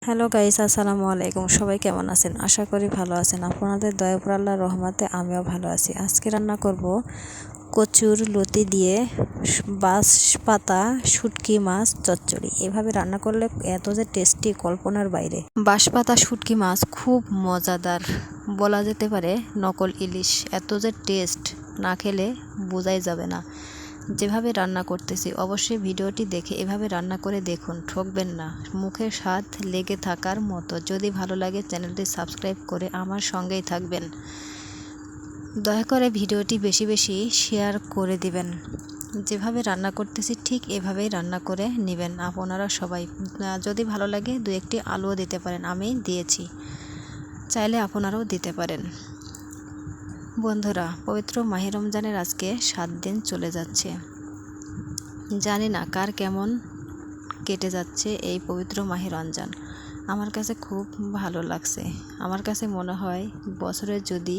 Hello guys, আসসালামু আলাইকুম। সবাই কেমন আছেন? আশা করি ভালো আছেন। আপনাদের দয়া উপর আল্লাহর রহমতে আমিও ভালো আছি। আজকে রান্না করব কচুর লতি দিয়ে বাঁশ পাতা শুটকি মাছ চচ্চড়ি। এভাবে রান্না করলে এত যে টেস্টি, কল্পনার বাইরে। বাঁশ পাতা শুটকি মাছ খুব মজাদার, বলা যেতে পারে নকল ইলিশ। এত যে টেস্ট, না খেলে বোঝাই যাবে না। যেভাবে রান্না করতেছি অবশ্যই ভিডিওটি দেখে এভাবে রান্না করে দেখুন, ঠকবেন না। মুখের স্বাদ লেগে থাকার মতো। যদি ভালো লাগে চ্যানেলটি সাবস্ক্রাইব করে আমার সঙ্গেই থাকবেন। দয়া করে ভিডিওটি বেশি বেশি শেয়ার করে দিবেন। যেভাবে রান্না করতেছি ঠিক এভাবেই রান্না করে নেবেন আপনারা সবাই। যদি ভালো লাগে দু একটি আলুও দিতে পারেন, আমি দিয়েছি, চাইলে আপনারাও দিতে পারেন। বন্ধুরা, পবিত্র মাহে রমজানের আজকে 7 দিন চলে যাচ্ছে। জানি না কার কেমন কেটে যাচ্ছে এই পবিত্র মাহে রমজান। আমার কাছে খুব ভালো লাগছে। আমার কাছে মনে হয় বছরে যদি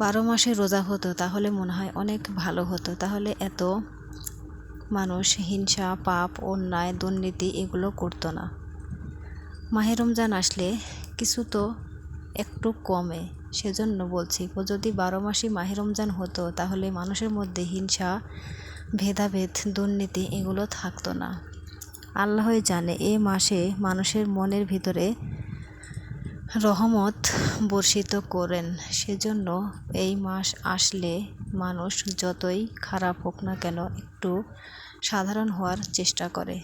12 মাসে রোজা হতো তাহলে মনে হয় অনেক ভালো হতো। তাহলে এত মানুষ হিংসা, পাপ, অন্যায়, দুর্নীতি এগুলো করতো না। মাহে রমজান আসলে কিছু তো একটু কমে। সেজন্য বলছি, যদি 12 মাসই মাহে রমজান হতো তাহলে মানুষের মধ্যে হিংসা, ভেদাভেদ, দুর্নীতি এগুলো থাকতো না। আল্লাহই জানে এ মাসে মানুষের মনের ভিতরে রহমত বর্ষিত করেন। সেজন্য এই মাস আসলে মানুষ যতই খারাপ হোক না কেন একটু সাধারণ হওয়ার চেষ্টা করে।